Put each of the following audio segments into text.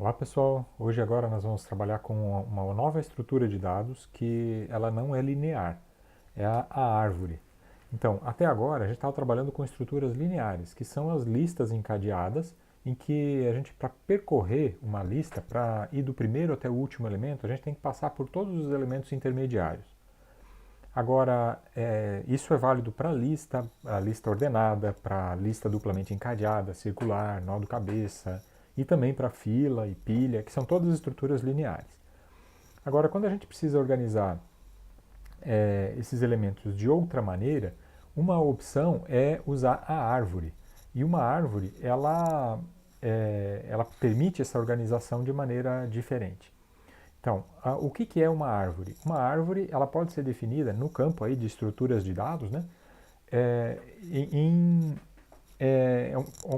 Olá pessoal, hoje agora nós vamos trabalhar com uma nova estrutura de dados que ela não é linear, é a árvore. Então, até agora a gente estava trabalhando com estruturas lineares, que são as listas encadeadas, em que a gente, para percorrer uma lista, para ir do primeiro até o último elemento, a gente tem que passar por todos os elementos intermediários. Agora, isso é válido para a lista ordenada, para a lista duplamente encadeada, circular, nó do cabeça, e também para fila e pilha, que são todas estruturas lineares. Agora, quando a gente precisa organizar esses elementos de outra maneira, uma opção é usar a árvore. E uma árvore, ela permite essa organização de maneira diferente. Então, o que é uma árvore? Uma árvore ela pode ser definida no campo aí de estruturas de dados, né, é, em,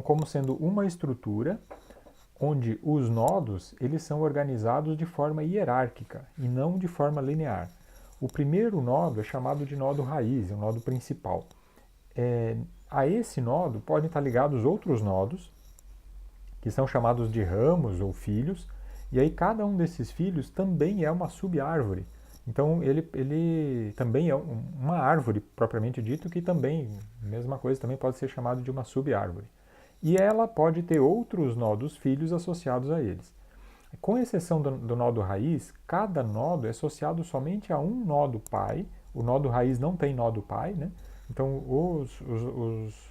como sendo uma estrutura onde os nodos eles são organizados de forma hierárquica e não de forma linear. O primeiro nodo é chamado de nodo raiz, é o nodo principal. A esse nodo podem estar ligados outros nodos, que são chamados de ramos ou filhos, e aí cada um desses filhos também é uma subárvore. Então ele também é uma árvore propriamente dito, que também, mesma coisa, também pode ser chamado de uma subárvore. E ela pode ter outros nodos filhos associados a eles. Com exceção do nodo raiz, cada nodo é associado somente a um nodo pai. O nodo raiz não tem nodo pai, né? Então os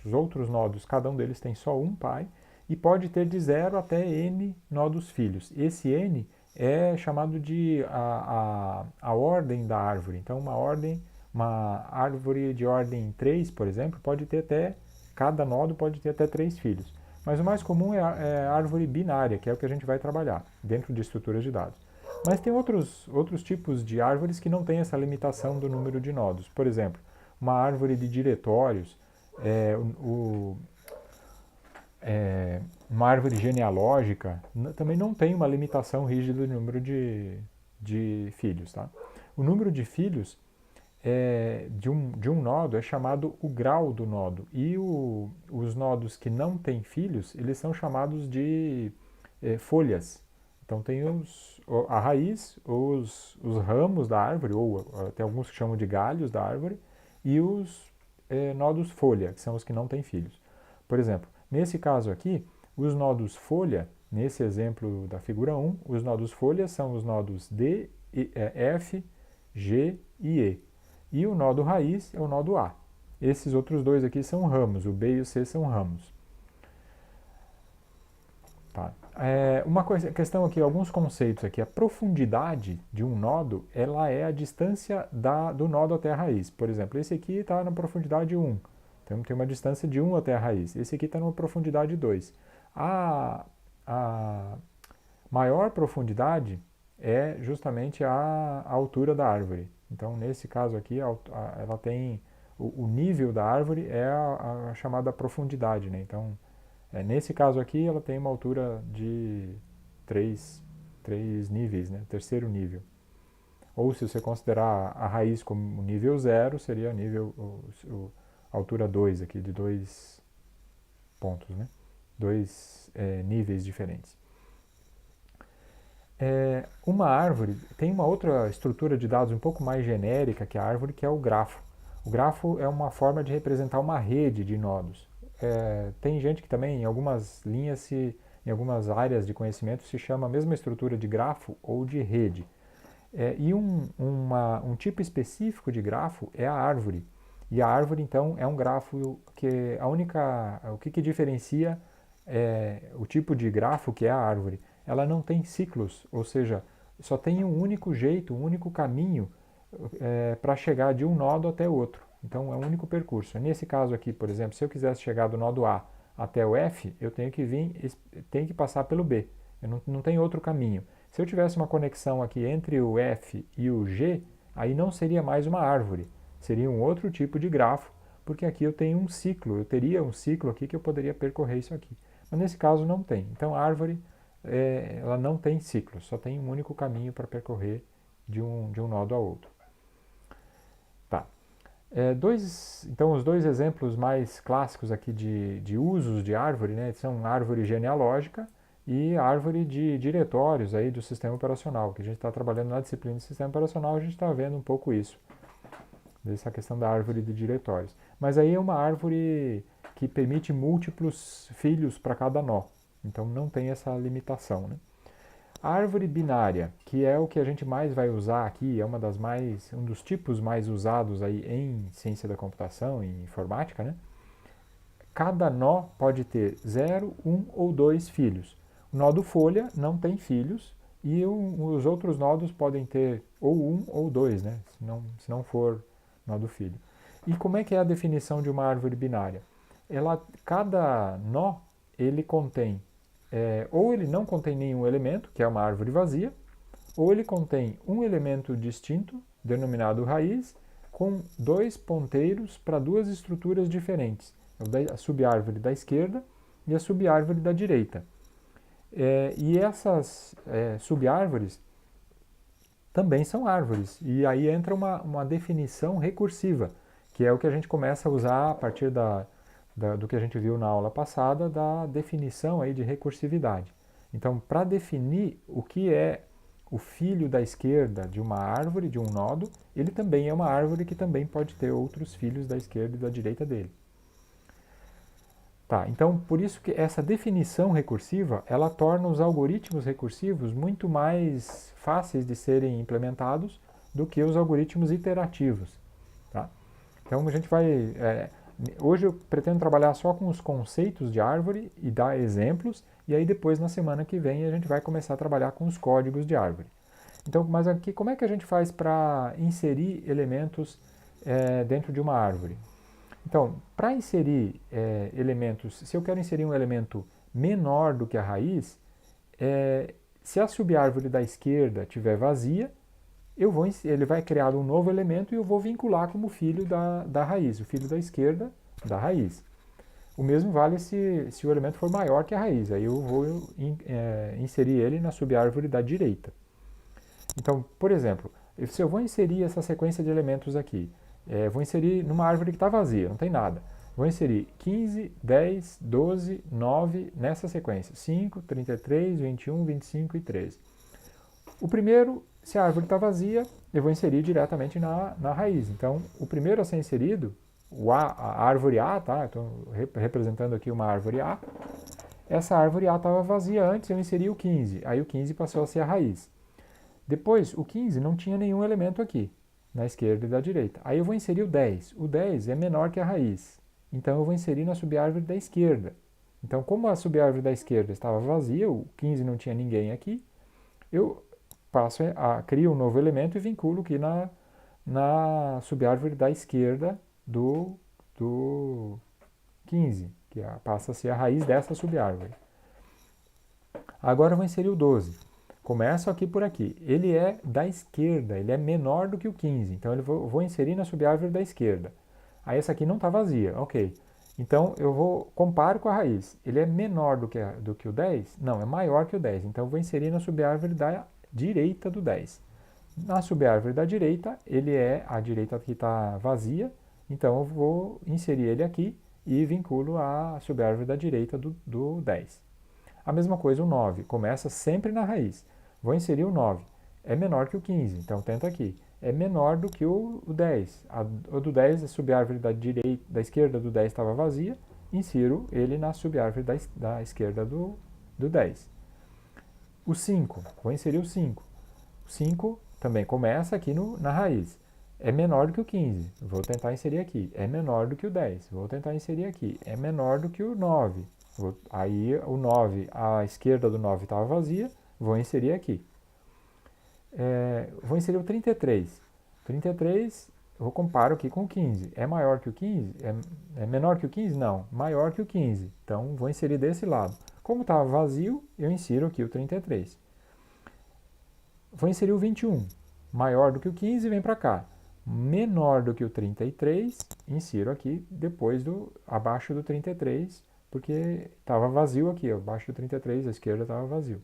outros nodos, cada um deles tem só um pai, e pode ter de 0 até n nodos filhos. Esse n é chamado de a ordem da árvore. Então uma árvore de ordem 3, por exemplo, pode ter até, cada nodo pode ter até 3 filhos. Mas o mais comum é a árvore binária, que é o que a gente vai trabalhar dentro de estruturas de dados. Mas tem outros tipos de árvores que não têm essa limitação do número de nodos. Por exemplo, uma árvore de diretórios, é, o, uma árvore genealógica também não tem uma limitação rígida do número de filhos. Tá? O número de filhos de um nodo é chamado o grau do nodo. E os nodos que não têm filhos, eles são chamados de folhas. Então tem a raiz, os ramos da árvore, ou tem alguns que chamam de galhos da árvore, e os nodos folha, que são os que não têm filhos. Por exemplo, nesse caso aqui, os nodos folha, nesse exemplo da figura 1, os nodos folha são os nodos D, F, G e E. E o nodo raiz é o nodo A. Esses outros dois aqui são ramos, o B e o C são ramos. Tá. Uma questão aqui, alguns conceitos aqui. A profundidade de um nodo, ela é a distância do nodo até a raiz. Por exemplo, esse aqui está na profundidade 1. Então tem uma distância de 1 até a raiz. Esse aqui está numa profundidade 2. A maior profundidade é justamente a altura da árvore. Então, nesse caso aqui, ela tem o nível da árvore é a chamada profundidade, né? Então, nesse caso aqui, ela tem uma altura de três níveis, né? Terceiro nível. Ou se você considerar a raiz como nível 0, seria nível altura 2 aqui, de 2 pontos, né? Dois níveis diferentes. Uma árvore tem uma outra estrutura de dados um pouco mais genérica que a árvore, que é o grafo. O grafo é uma forma de representar uma rede de nodos. Tem gente que também, em algumas linhas, em algumas áreas de conhecimento, se chama a mesma estrutura de grafo ou de rede. E um tipo específico de grafo é a árvore. E a árvore, então, é um grafo que o que diferencia o tipo de grafo que é a árvore. Ela não tem ciclos, ou seja, só tem um único jeito, um único caminho para chegar de um nodo até outro. Então é um único percurso. Nesse caso aqui, por exemplo, se eu quisesse chegar do nodo A até o F, eu tenho que passar pelo B. Eu não tenho outro caminho. Se eu tivesse uma conexão aqui entre o F e o G, aí não seria mais uma árvore, seria um outro tipo de grafo, porque aqui eu tenho um ciclo, eu teria um ciclo aqui que eu poderia percorrer isso aqui. Mas nesse caso não tem. Então a árvore ela não tem ciclo, só tem um único caminho para percorrer de um nodo a outro. Tá. Então, os dois exemplos mais clássicos aqui de usos de árvore, né, são árvore genealógica, e árvore de diretórios aí do sistema operacional, que a gente está trabalhando na disciplina de sistema operacional, a gente está vendo um pouco isso, dessa questão da árvore de diretórios. Mas aí é uma árvore que permite múltiplos filhos para cada nó, então não tem essa limitação, né? A árvore binária, que é o que a gente mais vai usar aqui, é um dos tipos mais usados aí em ciência da computação, em informática, né? Cada nó pode ter 0, 1 ou 2 filhos. O nó do folha não tem filhos e os outros nodos podem ter ou 1 ou 2, né? Se não for nó do filho. E como é que é a definição de uma árvore binária? Cada nó ele contém ou ele não contém nenhum elemento, que é uma árvore vazia, ou ele contém um elemento distinto, denominado raiz, com dois ponteiros para duas estruturas diferentes, a subárvore da esquerda e a subárvore da direita. E essas subárvores também são árvores, e aí entra uma definição recursiva, que é o que a gente começa a usar a partir do que a gente viu na aula passada, da definição aí de recursividade. Então, para definir o que é o filho da esquerda de uma árvore, de um nodo, ele também é uma árvore que também pode ter outros filhos da esquerda e da direita dele. Tá, então, por isso que essa definição recursiva, ela torna os algoritmos recursivos muito mais fáceis de serem implementados do que os algoritmos iterativos. Tá? Então, a gente vai... hoje eu pretendo trabalhar só com os conceitos de árvore e dar exemplos, e aí depois, na semana que vem, a gente vai começar a trabalhar com os códigos de árvore. Então, mas aqui, como é que a gente faz para inserir elementos dentro de uma árvore? Então, para inserir elementos, se eu quero inserir um elemento menor do que a raiz, se a subárvore da esquerda estiver vazia, ele vai criar um novo elemento e eu vou vincular como filho da raiz, o filho da esquerda da raiz. O mesmo vale se o elemento for maior que a raiz, aí eu vou inserir ele na subárvore da direita. Então, por exemplo, se eu vou inserir essa sequência de elementos aqui, vou inserir numa árvore que está vazia, não tem nada. Vou inserir 15, 10, 12, 9 nessa sequência. 5, 33, 21, 25 e 13. O primeiro, se a árvore está vazia, eu vou inserir diretamente na raiz. Então, o primeiro a ser inserido, a árvore A, tá? Estou representando aqui uma árvore A. Essa árvore A estava vazia antes, eu inseri o 15. Aí o 15 passou a ser a raiz. Depois, o 15 não tinha nenhum elemento aqui, na esquerda e da direita. Aí eu vou inserir o 10. O 10 é menor que a raiz. Então eu vou inserir na subárvore da esquerda. Então, como a subárvore da esquerda estava vazia, o 15 não tinha ninguém aqui, eu crio um novo elemento e vinculo aqui na subárvore da esquerda do 15, que passa a ser a raiz dessa subárvore. Agora eu vou inserir o 12. Começo aqui por aqui. Ele é da esquerda, ele é menor do que o 15. Então eu vou inserir na subárvore da esquerda. Aí essa aqui não está vazia, ok. Então eu comparo com a raiz. Ele é menor do que o 10? Não, é maior que o 10. Então eu vou inserir na subárvore da direita do 10. Na subárvore da direita, ele é a direita que está vazia. Então eu vou inserir ele aqui e vinculo a subárvore da direita do 10. A mesma coisa o 9, começa sempre na raiz. Vou inserir o 9, é menor que o 15, então tenta aqui. É menor do que o 10. O do 10, a subárvore da esquerda do 10 estava vazia, insiro ele na subárvore da esquerda do 10. O 5, vou inserir o 5. O 5 também começa aqui na raiz. É menor do que o 15, vou tentar inserir aqui. É menor do que o 10, vou tentar inserir aqui. É menor do que o 9. Aí o 9, a esquerda do 9 estava vazia, vou inserir aqui. Vou inserir o 33. 33, eu comparo aqui com o 15. É maior que o 15? É menor que o 15? Não, maior que o 15. Então, vou inserir desse lado. Como estava vazio, eu insiro aqui o 33. Vou inserir o 21. Maior do que o 15, vem para cá. Menor do que o 33, insiro aqui abaixo do 33, porque estava vazio aqui, abaixo do 33, a esquerda estava vazio.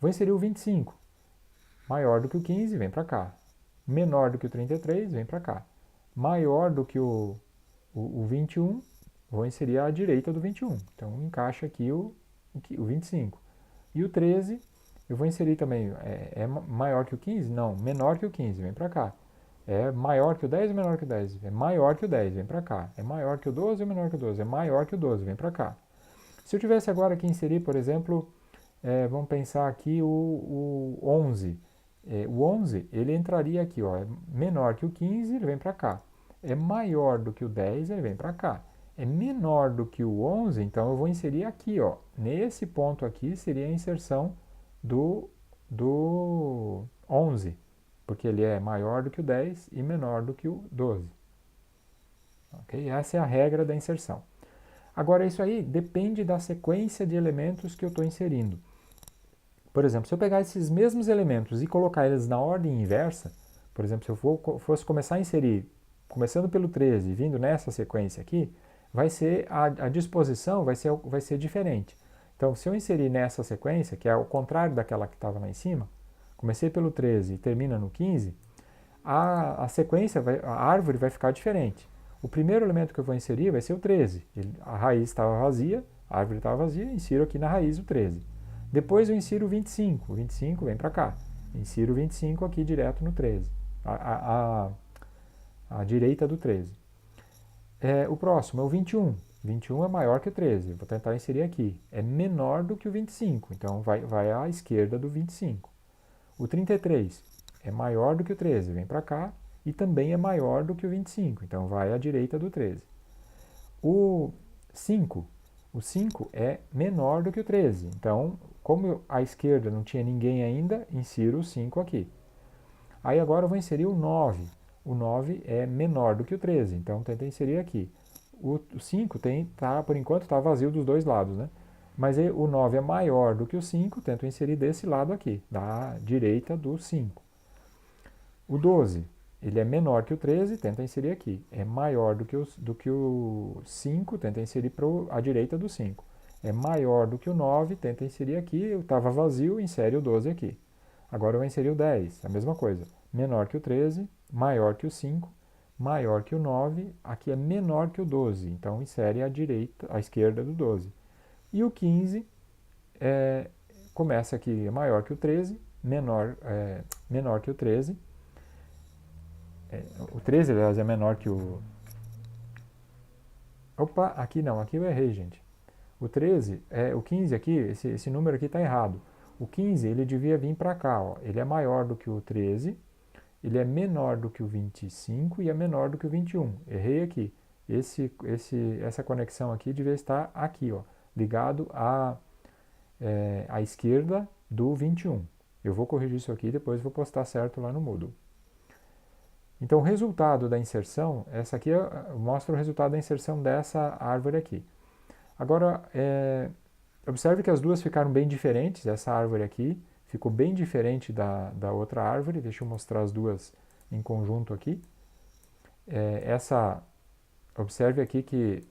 Vou inserir o 25. Maior do que o 15, vem para cá. Menor do que o 33, vem para cá. Maior do que o 21, vou inserir à direita do 21. Então, encaixa aqui o 25. E o 13, eu vou inserir também, é maior que o 15? Não, menor que o 15, vem para cá. É maior que o 10 ou menor que o 10? É maior que o 10, vem para cá. É maior que o 12 ou menor que o 12? É maior que o 12, vem para cá. Se eu tivesse agora que inserir, por exemplo, vamos pensar aqui o 11. O 11, ele entraria aqui, ó, é menor que o 15, ele vem para cá. É maior do que o 10, ele vem para cá. É menor do que o 11, então eu vou inserir aqui, ó. Nesse ponto aqui seria a inserção do 11, porque ele é maior do que o 10 e menor do que o 12. Okay? Essa é a regra da inserção. Agora, isso aí depende da sequência de elementos que eu estou inserindo. Por exemplo, se eu pegar esses mesmos elementos e colocar eles na ordem inversa, por exemplo, se eu fosse começar a inserir, começando pelo 13 e vindo nessa sequência aqui, vai ser a disposição vai ser diferente. Então, se eu inserir nessa sequência, que é o contrário daquela que estava lá em cima, comecei pelo 13 e termina no 15, a sequência, a árvore vai ficar diferente. O primeiro elemento que eu vou inserir vai ser o 13. A raiz estava vazia, a árvore estava vazia, insiro aqui na raiz o 13. Depois eu insiro o 25. O 25 vem para cá. Insiro o 25 aqui direto no 13. À direita do 13. O próximo é o 21. 21 é maior que o 13. Vou tentar inserir aqui. É menor do que o 25. Então vai à esquerda do 25. O 33 é maior do que o 13. Vem para cá. E também é maior do que o 25. Então vai à direita do 13. O 5. O 5 é menor do que o 13. Então, como à esquerda não tinha ninguém ainda, insiro o 5 aqui. Aí agora eu vou inserir o 9. O 9 é menor do que o 13, então tenta inserir aqui. O 5 por enquanto está vazio dos dois lados, né? Mas o 9 é maior do que o 5, tento inserir desse lado aqui, da direita do 5. O 12, ele é menor que o 13, tenta inserir aqui. É maior do que o 5, tenta inserir para a direita do 5. É maior do que o 9, tenta inserir aqui, estava vazio, insere o 12 aqui. Agora eu vou inserir o 10, a mesma coisa. Menor que o 13, maior que o 5, maior que o 9, aqui é menor que o 12, então insere à esquerda do 12. E o 15 começa aqui, é maior que o 13, menor que o 13. O 13, aliás, é menor que o... Opa, aqui não, aqui eu errei, gente. O 13, o 15 aqui, esse número aqui está errado. O 15, ele devia vir para cá, ó. Ele é maior do que o 13, ele é menor do que o 25 e é menor do que o 21. Errei aqui. Essa conexão aqui devia estar aqui, ó, ligado à esquerda do 21. Eu vou corrigir isso aqui e depois vou postar certo lá no Moodle. Então, o resultado da inserção, essa aqui mostra o resultado da inserção dessa árvore aqui. Agora, observe que as duas ficaram bem diferentes. Essa árvore aqui ficou bem diferente da outra árvore. Deixa eu mostrar as duas em conjunto aqui. Observe aqui que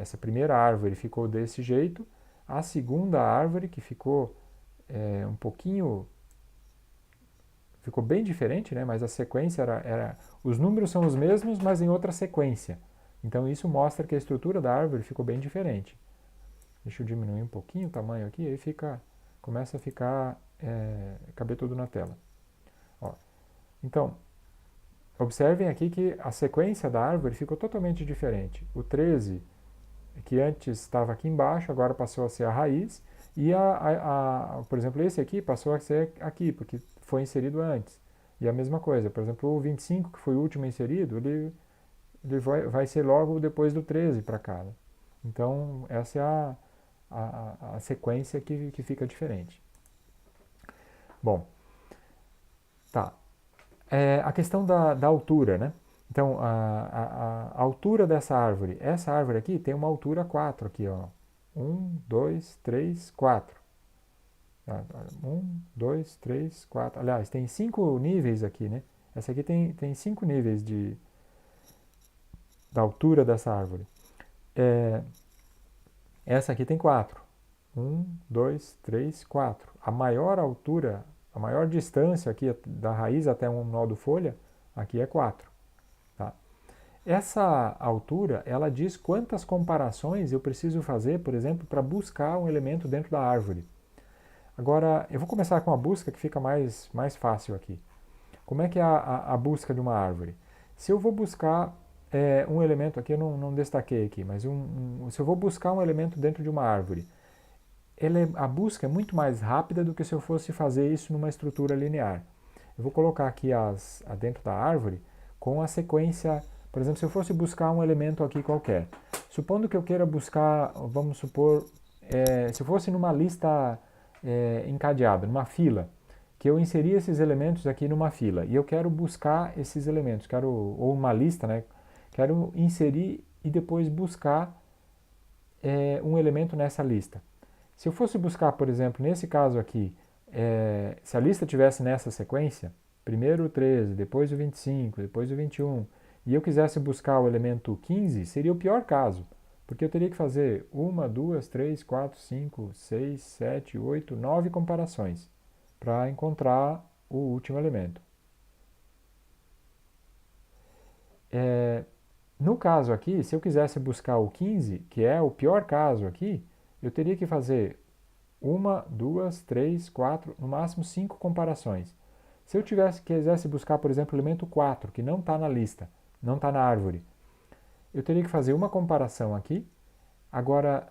essa primeira árvore ficou desse jeito. A segunda árvore, que ficou um pouquinho... Ficou bem diferente, né? Mas a sequência os números são os mesmos, mas em outra sequência. Então isso mostra que a estrutura da árvore ficou bem diferente. Deixa eu diminuir um pouquinho o tamanho aqui, aí começa a caber tudo na tela. Ó. Então, observem aqui que a sequência da árvore ficou totalmente diferente. O 13, que antes estava aqui embaixo, agora passou a ser a raiz. E, por exemplo, esse aqui passou a ser aqui, porque foi inserido antes. E a mesma coisa, por exemplo, o 25, que foi o último inserido, ele vai ser logo depois do 13 para cá. Né? Então, essa é a sequência que fica diferente. Bom, tá. A questão da altura, né? Então, a altura dessa árvore. Essa árvore aqui tem uma altura 4 aqui, ó. 1, 2, 3, 4. 1, 2, 3, 4. Aliás, tem 5 níveis aqui, né? Essa aqui tem 5 níveis da altura dessa árvore. Essa aqui tem 4. 1, 2, 3, 4. A maior altura, a maior distância aqui da raiz até um nó do folha, aqui é 4. Tá? Essa altura, ela diz quantas comparações eu preciso fazer, por exemplo, para buscar um elemento dentro da árvore. Agora, eu vou começar com a busca que fica mais fácil aqui. Como é que é a busca de uma árvore? Se eu vou buscar um elemento, aqui eu não destaquei aqui, mas se eu vou buscar um elemento dentro de uma árvore, a busca é muito mais rápida do que se eu fosse fazer isso numa estrutura linear. Eu vou colocar aqui dentro da árvore com a sequência, por exemplo, se eu fosse buscar um elemento aqui qualquer. Supondo que eu queira buscar, vamos supor, se eu fosse numa lista encadeada, numa fila, que eu inseri esses elementos aqui numa fila e eu quero buscar esses elementos, ou uma lista, né? Quero inserir e depois buscar um elemento nessa lista. Se eu fosse buscar, por exemplo, nesse caso aqui, se a lista tivesse nessa sequência, primeiro o 13, depois o 25, depois o 21, e eu quisesse buscar o elemento 15, seria o pior caso, porque eu teria que fazer 1, 2, 3, 4, 5, 6, 7, 8, 9 comparações para encontrar o último elemento. No caso aqui, se eu quisesse buscar o 15, que é o pior caso aqui, eu teria que fazer 1, 2, 3, 4, no máximo 5 comparações. Se eu quisesse buscar, por exemplo, o elemento 4, que não está na lista, não está na árvore, eu teria que fazer uma comparação aqui. Agora,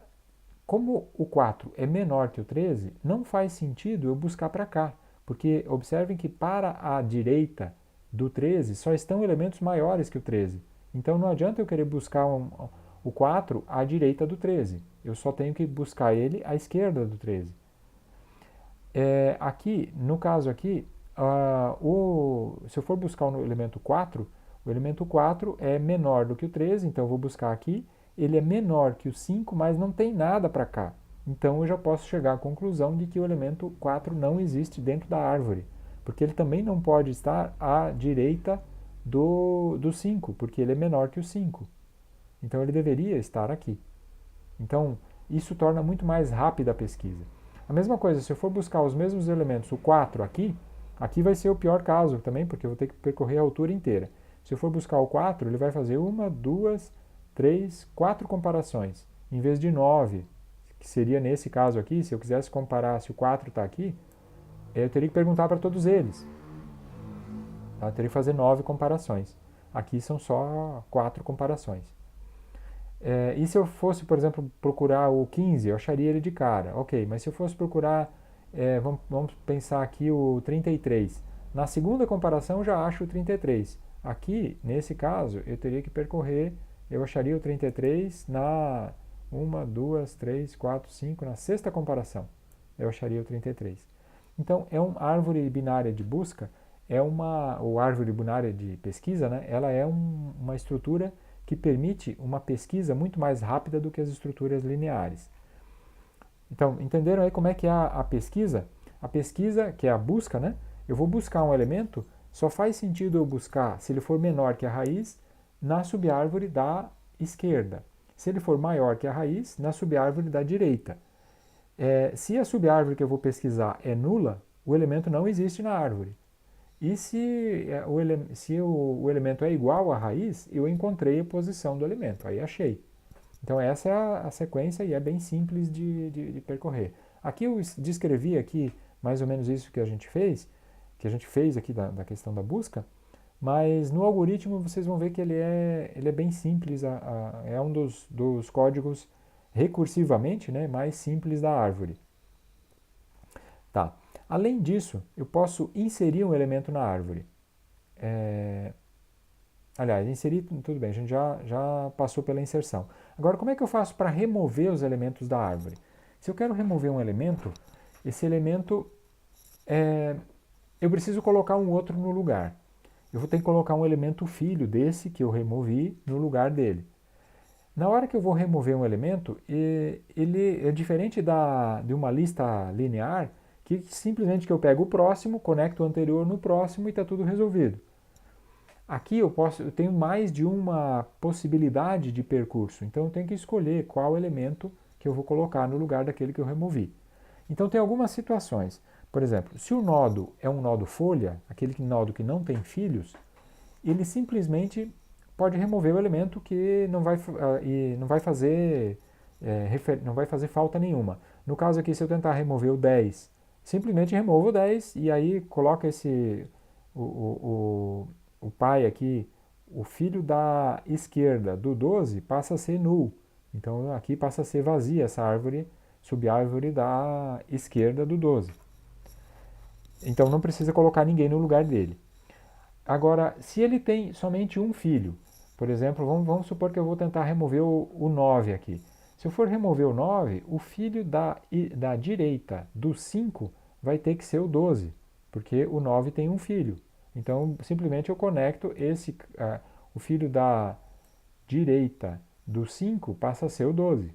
como o 4 é menor que o 13, não faz sentido eu buscar para cá, porque observem que para a direita do 13 só estão elementos maiores que o 13. Então não adianta eu querer buscar o 4 à direita do 13. Eu só tenho que buscar ele à esquerda do 13. Aqui, no caso aqui, se eu for buscar o elemento 4, o elemento 4 é menor do que o 13, então eu vou buscar aqui. Ele é menor que o 5, mas não tem nada para cá. Então eu já posso chegar à conclusão de que o elemento 4 não existe dentro da árvore, porque ele também não pode estar à direita do 5, porque ele é menor que o 5. Então ele deveria estar aqui. Então isso torna muito mais rápida a pesquisa. A mesma coisa, se eu for buscar os mesmos elementos, o 4 aqui vai ser o pior caso também, porque eu vou ter que percorrer a altura inteira. Se eu for buscar o 4, ele vai fazer 1, 2, 3, 4 comparações, em vez de 9, que seria nesse caso aqui. Se eu quisesse comparar se o 4 está aqui, eu teria que perguntar para todos eles. Eu teria que fazer 9 comparações. Aqui são só 4 comparações. E se eu fosse, por exemplo, procurar o 15, eu acharia ele de cara. Ok, mas se eu fosse procurar, vamos pensar aqui o 33. Na segunda comparação eu já acho o 33. Aqui, nesse caso, eu teria que percorrer, eu acharia o 33 na 1, 2, 3, 4, 5, na sexta comparação eu acharia o 33. Então, é uma árvore binária de busca, ou árvore binária de pesquisa, né? Ela é uma estrutura que permite uma pesquisa muito mais rápida do que as estruturas lineares. Então, entenderam aí como é que é a pesquisa? A pesquisa, que é a busca, né? Eu vou buscar um elemento, só faz sentido eu buscar, se ele for menor que a raiz, na subárvore da esquerda. Se ele for maior que a raiz, na subárvore da direita. Se a subárvore que eu vou pesquisar é nula, o elemento não existe na árvore. E se o elemento é igual à raiz, eu encontrei a posição do elemento, aí achei. Então essa é a sequência e é bem simples de percorrer. Aqui eu descrevi aqui mais ou menos isso que a gente fez aqui da questão da busca, mas no algoritmo vocês vão ver que ele é bem simples, é um dos códigos recursivamente, né, mais simples da árvore. Tá. Além disso, eu posso inserir um elemento na árvore. Aliás, inserir, tudo bem, a gente já passou pela inserção. Agora, como é que eu faço para remover os elementos da árvore? Se eu quero remover um elemento, esse elemento, eu preciso colocar um outro no lugar. Eu vou ter que colocar um elemento filho desse que eu removi no lugar dele. Na hora que eu vou remover um elemento, ele é diferente de uma lista linear, que simplesmente que eu pego o próximo, conecto o anterior no próximo e está tudo resolvido. Aqui eu tenho mais de uma possibilidade de percurso, então eu tenho que escolher qual elemento que eu vou colocar no lugar daquele que eu removi. Então tem algumas situações. Por exemplo, se o nodo é um nodo folha, aquele nodo que não tem filhos, ele simplesmente pode remover o elemento que não vai fazer falta nenhuma. No caso aqui, se eu tentar remover o 10 simplesmente removo o 10 e aí coloca o pai aqui, o filho da esquerda do 12 passa a ser null. Então aqui passa a ser vazia essa árvore, subárvore da esquerda do 12. Então não precisa colocar ninguém no lugar dele. Agora, se ele tem somente um filho, por exemplo, vamos supor que eu vou tentar remover o 9 aqui. Se eu for remover o 9, o filho da direita do 5 vai ter que ser o 12, porque o 9 tem um filho. Então, simplesmente eu conecto o filho da direita do 5 passa a ser o 12.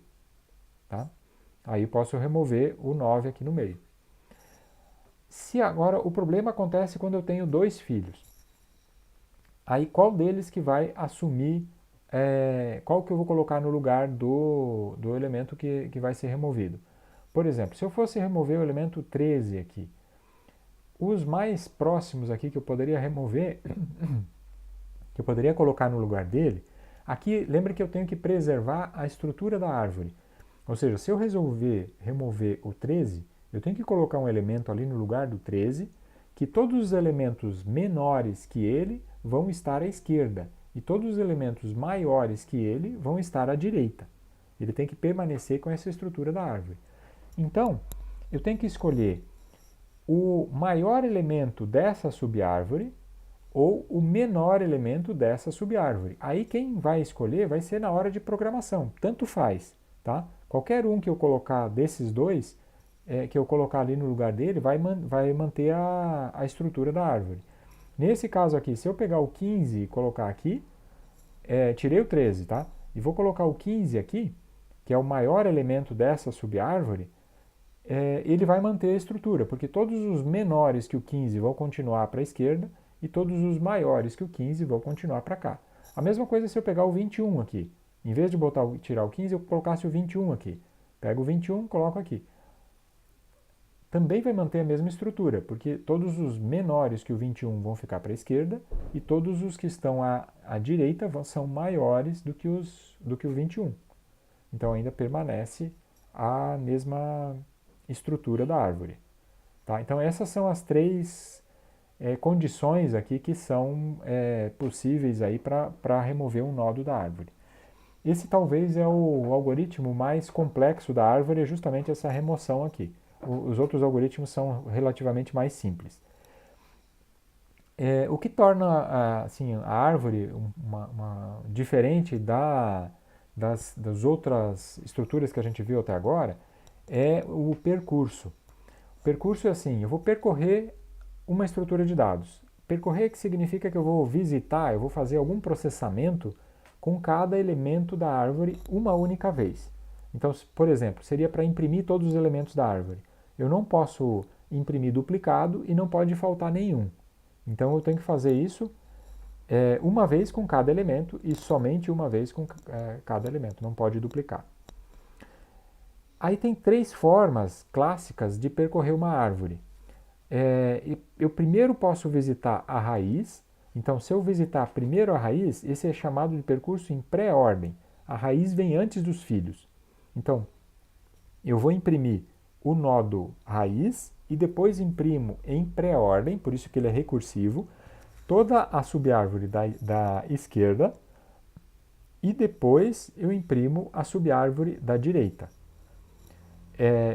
Tá? Aí eu posso remover o 9 aqui no meio. Se agora o problema acontece quando eu tenho dois filhos. Aí qual deles que vai assumir, qual que eu vou colocar no lugar do elemento que vai ser removido? Por exemplo, se eu fosse remover o elemento 13 aqui, os mais próximos aqui que eu poderia remover, que eu poderia colocar no lugar dele, aqui lembra que eu tenho que preservar a estrutura da árvore. Ou seja, se eu resolver remover o 13, eu tenho que colocar um elemento ali no lugar do 13, que todos os elementos menores que ele vão estar à esquerda e todos os elementos maiores que ele vão estar à direita. Ele tem que permanecer com essa estrutura da árvore. Então, eu tenho que escolher o maior elemento dessa subárvore ou o menor elemento dessa subárvore. Aí quem vai escolher vai ser na hora de programação, tanto faz, tá? Qualquer um que eu colocar desses dois, que eu colocar ali no lugar dele, vai manter a estrutura da árvore. Nesse caso aqui, se eu pegar o 15 e colocar aqui, tirei o 13, tá? E vou colocar o 15 aqui, que é o maior elemento dessa subárvore, ele vai manter a estrutura, porque todos os menores que o 15 vão continuar para a esquerda e todos os maiores que o 15 vão continuar para cá. A mesma coisa se eu pegar o 21 aqui. Em vez de tirar o 15, eu colocasse o 21 aqui. Pego o 21 e coloco aqui. Também vai manter a mesma estrutura, porque todos os menores que o 21 vão ficar para a esquerda e todos os que estão à direita são maiores do que o 21. Então ainda permanece a mesma estrutura da árvore. Tá? Então essas são as três condições aqui que são possíveis aí para remover um nodo da árvore. Esse talvez é o algoritmo mais complexo da árvore, é justamente essa remoção aqui. Os outros são relativamente mais simples. O que torna assim, a árvore diferente das outras estruturas que a gente viu até agora é o percurso. O percurso é assim, eu vou percorrer uma estrutura de dados. Percorrer que significa que eu vou visitar, eu vou fazer algum processamento com cada elemento da árvore uma única vez. Então, por exemplo, seria para imprimir todos os elementos da árvore. Eu não posso imprimir duplicado e não pode faltar nenhum. Então eu tenho que fazer isso uma vez com cada elemento e somente uma vez com cada elemento, não pode duplicar. Aí tem três formas clássicas de percorrer uma árvore. Eu primeiro posso visitar a raiz. Então, se eu visitar primeiro a raiz, esse é chamado de percurso em pré-ordem. A raiz vem antes dos filhos. Então, eu vou imprimir o nodo raiz e depois imprimo em pré-ordem, por isso que ele é recursivo, toda a subárvore da esquerda e depois eu imprimo a subárvore da direita.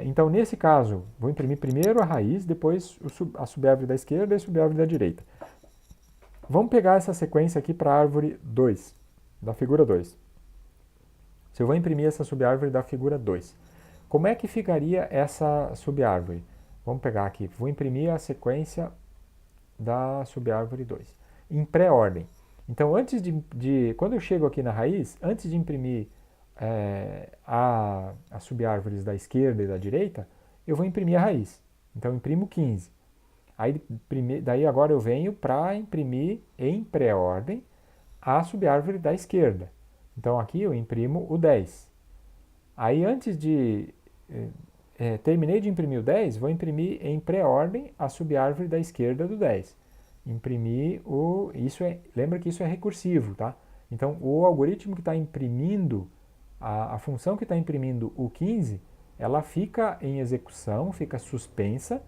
Então, nesse caso, vou imprimir primeiro a raiz, depois a subárvore da esquerda e a subárvore da direita. Vamos pegar essa sequência aqui para a árvore 2, da figura 2. Se eu vou imprimir essa subárvore da figura 2, como é que ficaria essa subárvore? Vamos pegar aqui, vou imprimir a sequência da subárvore 2, em pré-ordem. Então, quando eu chego aqui na raiz, antes de imprimir as subárvores da esquerda e da direita, eu vou imprimir a raiz. Então, eu imprimo 15. Daí agora eu venho para imprimir em pré-ordem a subárvore da esquerda. Então, aqui eu imprimo o 10. Aí, terminei de imprimir o 10, vou imprimir em pré-ordem a subárvore da esquerda do 10. Imprimir lembra que isso é recursivo, tá? Então, o algoritmo que está imprimindo, a função que está imprimindo o 15, ela fica em execução, fica suspensa,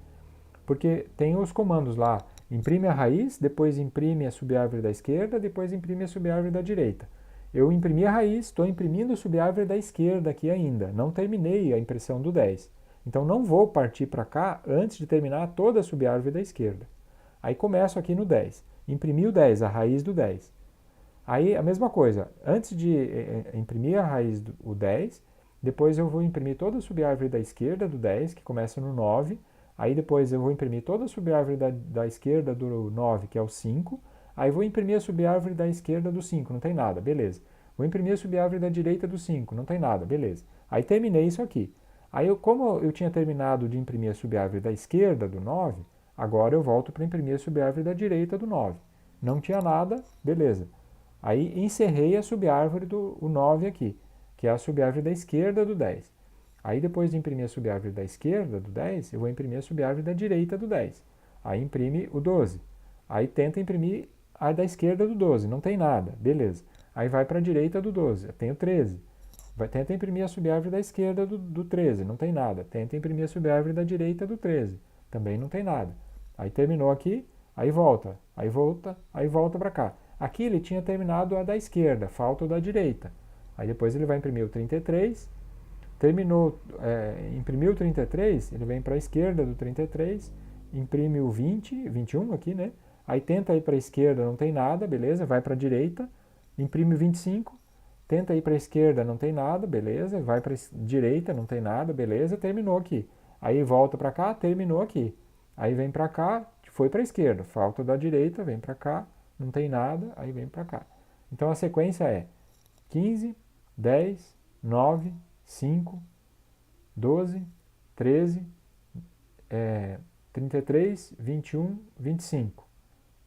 Porque tem os comandos lá, imprime a raiz, depois imprime a subárvore da esquerda, depois imprime a subárvore da direita. Eu imprimi a raiz, estou imprimindo a subárvore da esquerda aqui ainda, não terminei a impressão do 10. Então não vou partir para cá antes de terminar toda a subárvore da esquerda. Aí começo aqui no 10, imprimi o 10, a raiz do 10. Aí a mesma coisa, antes de imprimir a raiz do 10, depois eu vou imprimir toda a subárvore da esquerda do 10, que começa no 9, aí depois eu vou imprimir toda a subárvore da esquerda do 9, que é o 5, aí vou imprimir a subárvore da esquerda do 5, não tem nada, beleza. Vou imprimir a subárvore da direita do 5, não tem nada, beleza. Aí terminei isso aqui. Aí, como eu tinha terminado de imprimir a subárvore da esquerda do 9, agora eu volto para imprimir a subárvore da direita do 9. Não tinha nada, beleza. Aí encerrei a subárvore do 9 aqui, que é a subárvore da esquerda do 10. Aí depois de imprimir a subárvore da esquerda do 10, eu vou imprimir a subárvore da direita do 10. Aí imprime o 12. Aí tenta imprimir a da esquerda do 12, não tem nada, beleza. Aí vai para a direita do 12, tem o 13. Tenta imprimir a subárvore da esquerda do 13, não tem nada. Tenta imprimir a subárvore da direita do 13, também não tem nada. Aí terminou aqui, aí volta para cá. Aqui ele tinha terminado a da esquerda, falta o da direita. Aí depois ele vai imprimir o 33, imprimiu o 33, ele vem para a esquerda do 33, imprime o 20, 21 aqui, né? Aí tenta ir para a esquerda, não tem nada, beleza, vai para a direita, imprime o 25, tenta ir para a esquerda, não tem nada, beleza, vai para a direita, não tem nada, beleza, terminou aqui. Aí volta para cá, terminou aqui. Aí vem para cá, foi para a esquerda, falta da direita, vem para cá, não tem nada, aí vem para cá. Então a sequência é 15, 10, 9, 5, 12, 13, 33, 21, 25.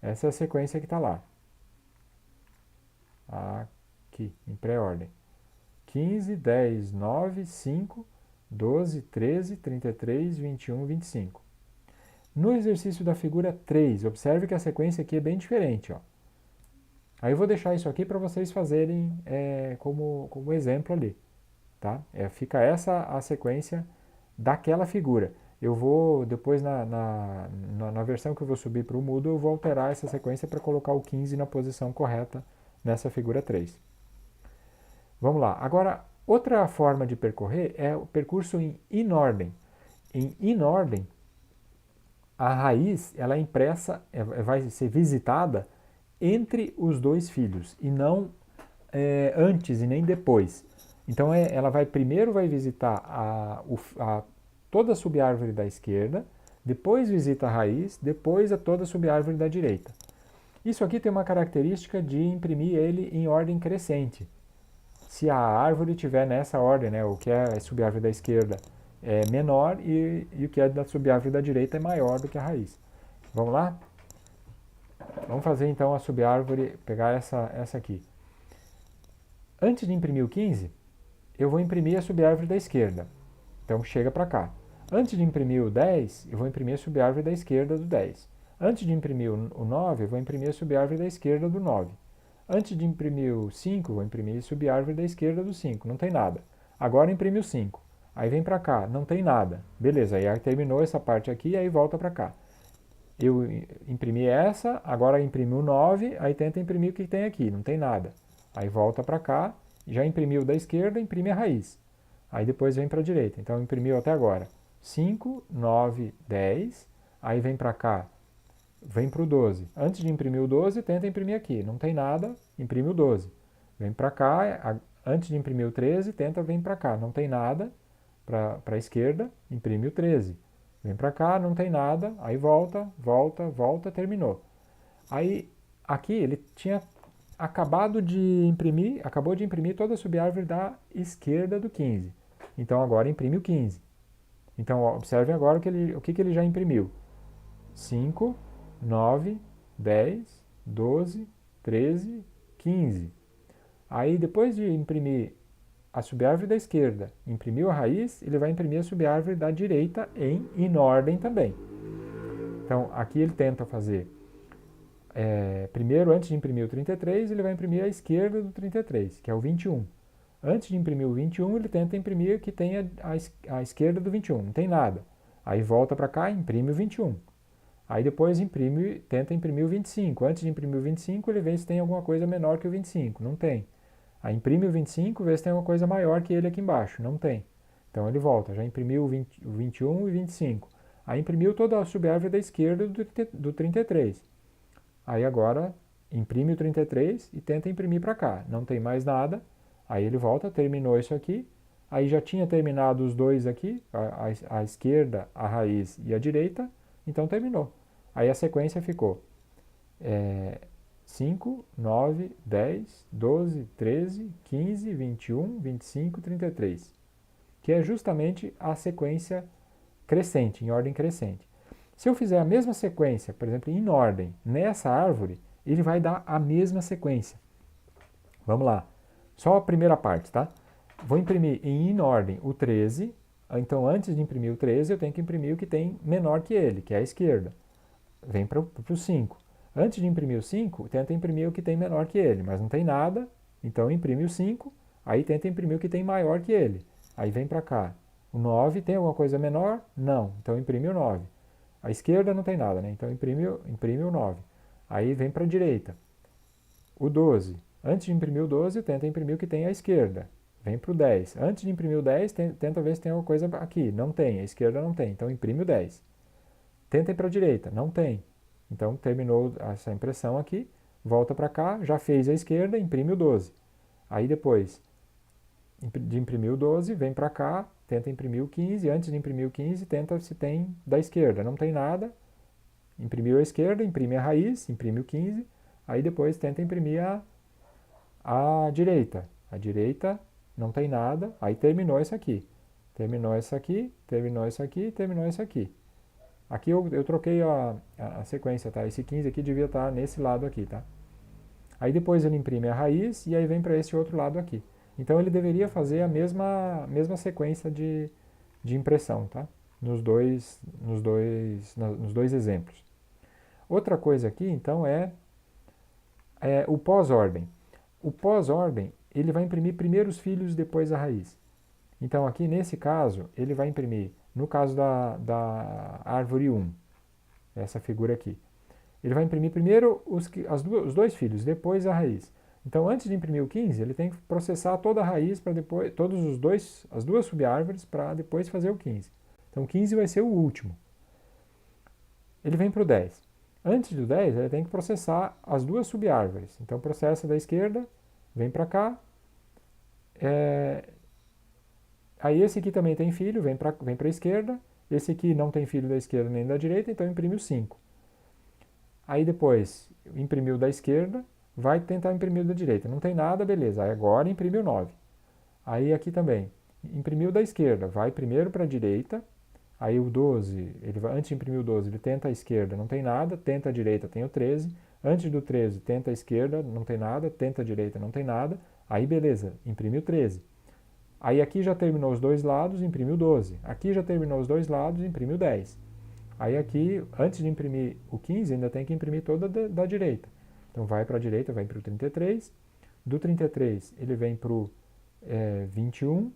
Essa é a sequência que está lá. Aqui, em pré-ordem. 15, 10, 9, 5, 12, 13, 33, 21, 25. No exercício da figura 3, observe que a sequência aqui é bem diferente. Ó. Aí eu vou deixar isso aqui para vocês fazerem como exemplo ali. Tá? Fica essa a sequência daquela figura. Eu vou, depois na versão que eu vou subir para o Moodle, eu vou alterar essa sequência para colocar o 15 na posição correta nessa figura 3. Vamos lá. Agora, outra forma de percorrer é o percurso em in-ordem. Em in-ordem, a raiz ela é impressa, vai ser visitada entre os dois filhos e não antes e nem depois. Então ela primeiro vai visitar toda a subárvore da esquerda, depois visita a raiz, depois toda a subárvore da direita. Isso aqui tem uma característica de imprimir ele em ordem crescente. Se a árvore estiver nessa ordem, né, o que é a subárvore da esquerda é menor e o que é da subárvore da direita é maior do que a raiz. Vamos lá? Vamos fazer então a subárvore, pegar essa aqui. Antes de imprimir o 15, eu vou imprimir a subárvore da esquerda. Então chega para cá. Antes de imprimir o 10, eu vou imprimir a subárvore da esquerda do 10. Antes de imprimir o 9, eu vou imprimir a subárvore da esquerda do 9. Antes de imprimir o 5, eu vou imprimir a subárvore da esquerda do 5. Não tem nada. Agora imprime o 5. Aí vem para cá, não tem nada. Beleza, aí terminou essa parte aqui, aí volta para cá. Eu imprimi essa, agora imprimi o 9, aí tenta imprimir o que tem aqui, não tem nada. Aí volta para cá, já imprimiu da esquerda, imprime a raiz. Aí depois vem para a direita, então imprimiu até agora 5, 9, 10, aí vem para cá, vem para o 12. Antes de imprimir o 12, tenta imprimir aqui, não tem nada, imprime o 12. Vem para cá, antes de imprimir o 13, tenta vir para cá, não tem nada, para a esquerda, imprime o 13. Vem para cá, não tem nada, aí volta, terminou. Aí, aqui ele tinha acabou de imprimir toda a subárvore da esquerda do 15. Então agora imprime o 15. Então observe agora o que ele já imprimiu. 5, 9, 10, 12, 13, 15. Aí depois de imprimir a subárvore da esquerda, imprimiu a raiz, ele vai imprimir a subárvore da direita em ordem também. Então, aqui ele tenta fazer, primeiro, antes de imprimir o 33, ele vai imprimir a esquerda do 33, que é o 21. Antes de imprimir o 21, ele tenta imprimir que tem a esquerda do 21, não tem nada. Aí volta para cá e imprime o 21. Aí depois tenta imprimir o 25. Antes de imprimir o 25, ele vê se tem alguma coisa menor que o 25. Não tem. Aí imprime o 25, vê se tem uma coisa maior que ele aqui embaixo. Não tem. Então ele volta, já imprimiu o 21 e 25. Aí imprimiu toda a subárvore da esquerda do 33. Aí agora imprime o 33 e tenta imprimir para cá. Não tem mais nada. Aí ele volta, terminou isso aqui. Aí já tinha terminado os dois aqui, a esquerda, a raiz e a direita. Então terminou. Aí a sequência ficou 5, 9, 10, 12, 13, 15, 21, 25, 33. Que é justamente a sequência crescente, em ordem crescente. Se eu fizer a mesma sequência, por exemplo, em ordem, nessa árvore, ele vai dar a mesma sequência. Vamos lá. Só a primeira parte, tá? Vou imprimir em ordem o 13. Então, antes de imprimir o 13, eu tenho que imprimir o que tem menor que ele, que é a esquerda. Vem para o 5. Antes de imprimir o 5, tenta imprimir o que tem menor que ele, mas não tem nada, então imprime o 5, aí tenta imprimir o que tem maior que ele. Aí vem para cá. O 9 tem alguma coisa menor? Não, então imprime o 9. A esquerda não tem nada, né? Então imprime o 9. Aí vem para a direita. O 12. Antes de imprimir o 12, tenta imprimir o que tem à esquerda. Vem para o 10. Antes de imprimir o 10, tenta ver se tem alguma coisa aqui. Não tem, a esquerda não tem, então imprime o 10. Tenta ir para a direita, não tem. Então terminou essa impressão aqui, volta para cá, já fez a esquerda, imprime o 12. Aí depois de imprimir o 12, vem para cá, tenta imprimir o 15, antes de imprimir o 15, tenta se tem da esquerda, não tem nada, imprimiu a esquerda, imprime a raiz, imprime o 15, aí depois tenta imprimir a direita. A direita não tem nada, aí terminou isso aqui. Terminou isso aqui, terminou isso aqui, terminou isso aqui. Aqui eu troquei a sequência, tá? Esse 15 aqui devia estar nesse lado aqui, tá? Aí depois ele imprime a raiz e aí vem para esse outro lado aqui. Então ele deveria fazer a mesma sequência de impressão, tá? Nos dois exemplos. Outra coisa aqui, então, é o pós-ordem. O pós-ordem, ele vai imprimir primeiro os filhos, depois a raiz. Então aqui, nesse caso, ele vai imprimir, no caso da árvore 1, essa figura aqui, ele vai imprimir primeiro os dois filhos, depois a raiz. Então, antes de imprimir o 15, ele tem que processar toda a raiz para depois, as duas subárvores para depois fazer o 15. Então, o 15 vai ser o último. Ele vem para o 10. Antes do 10, ele tem que processar as duas subárvores. Então, processa da esquerda, vem para cá. Aí esse aqui também tem filho, vem para a esquerda. Esse aqui não tem filho da esquerda nem da direita, então imprime o 5. Aí depois, imprimiu da esquerda, vai tentar imprimir da direita. Não tem nada, beleza. Aí agora imprime o 9. Aí aqui também, imprimiu da esquerda, vai primeiro para a direita. Aí o 12, antes de imprimir o 12, ele tenta a esquerda, não tem nada. Tenta a direita, tem o 13. Antes do 13, tenta a esquerda, não tem nada. Tenta a direita, não tem nada. Aí beleza, imprime o 13. Aí aqui já terminou os dois lados, imprime o 12. Aqui já terminou os dois lados, imprime o 10. Aí aqui, antes de imprimir o 15, ainda tem que imprimir toda da direita. Então vai para a direita, vai para o 33. Do 33 ele vem para o 21,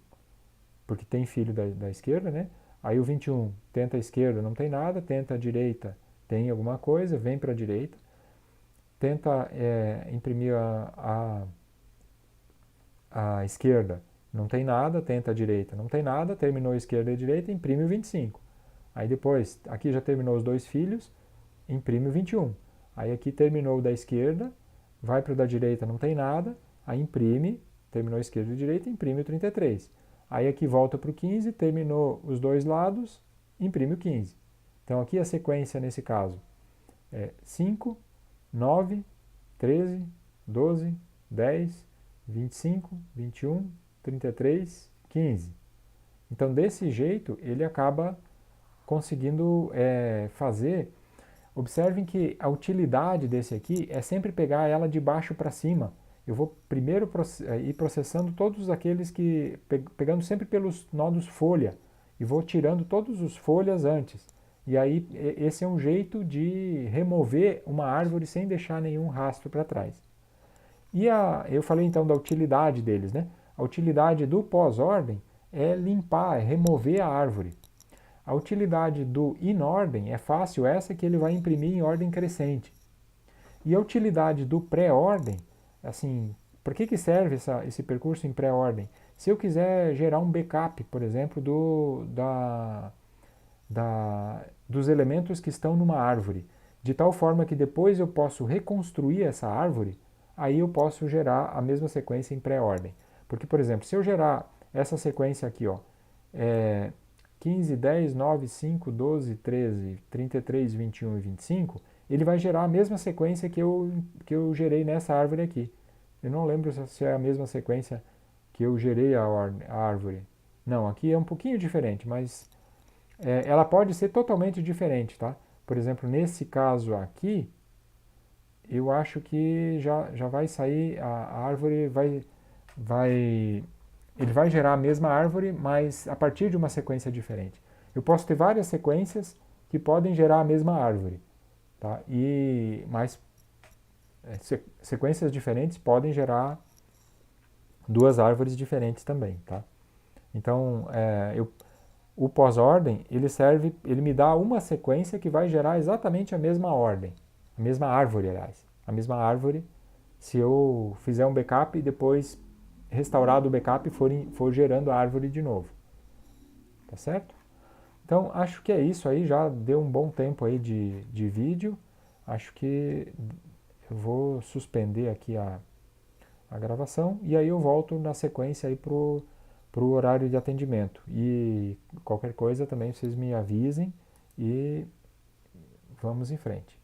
porque tem filho da esquerda, né? Aí o 21 tenta a esquerda, não tem nada. Tenta a direita, tem alguma coisa, vem para a direita. Tenta imprimir a esquerda, não tem nada. Tenta a direita, não tem nada. Terminou a esquerda e a direita, imprime o 25. Aí depois, aqui já terminou os dois filhos, imprime o 21. Aí aqui terminou o da esquerda, vai para o da direita, não tem nada. Aí imprime, terminou a esquerda e a direita, imprime o 33. Aí aqui volta para o 15, terminou os dois lados, imprime o 15. Então aqui a sequência nesse caso é 5, 9, 13, 12, 10, 25, 21, 33, 15. Então desse jeito ele acaba conseguindo fazer. Observem que a utilidade desse aqui é sempre pegar ela de baixo para cima. Eu vou primeiro ir processando todos aqueles que, pegando sempre pelos nódulos folha, e vou tirando todos os folhas antes. E aí esse é um jeito de remover uma árvore sem deixar nenhum rastro para trás. E eu falei então da utilidade deles, né? A utilidade do pós-ordem é limpar, é remover a árvore. A utilidade do in ordem é fácil, essa que ele vai imprimir em ordem crescente. E a utilidade do pré-ordem, assim, para que serve esse percurso em pré-ordem? Se eu quiser gerar um backup, por exemplo, dos elementos que estão numa árvore, de tal forma que depois eu posso reconstruir essa árvore, aí eu posso gerar a mesma sequência em pré-ordem. Porque, por exemplo, se eu gerar essa sequência aqui, ó, 15, 10, 9, 5, 12, 13, 33, 21 e 25, ele vai gerar a mesma sequência que eu gerei nessa árvore aqui. Eu não lembro se é a mesma sequência que eu gerei a árvore. Não, aqui é um pouquinho diferente, mas ela pode ser totalmente diferente, tá? Por exemplo, nesse caso aqui, eu acho que já vai sair, a árvore ele vai gerar a mesma árvore, mas a partir de uma sequência diferente. Eu posso ter várias sequências que podem gerar a mesma árvore, tá? Mas sequências diferentes podem gerar duas árvores diferentes também, tá? Então, o pós-ordem, ele me dá uma sequência que vai gerar exatamente a mesma ordem, a mesma árvore, aliás. A mesma árvore, se eu fizer um backup e depois, restaurado o backup, for gerando a árvore de novo. Tá certo? Então, acho que é isso aí, já deu um bom tempo aí de vídeo. Acho que eu vou suspender aqui a gravação e aí eu volto na sequência aí pro horário de atendimento. E qualquer coisa também vocês me avisem e vamos em frente.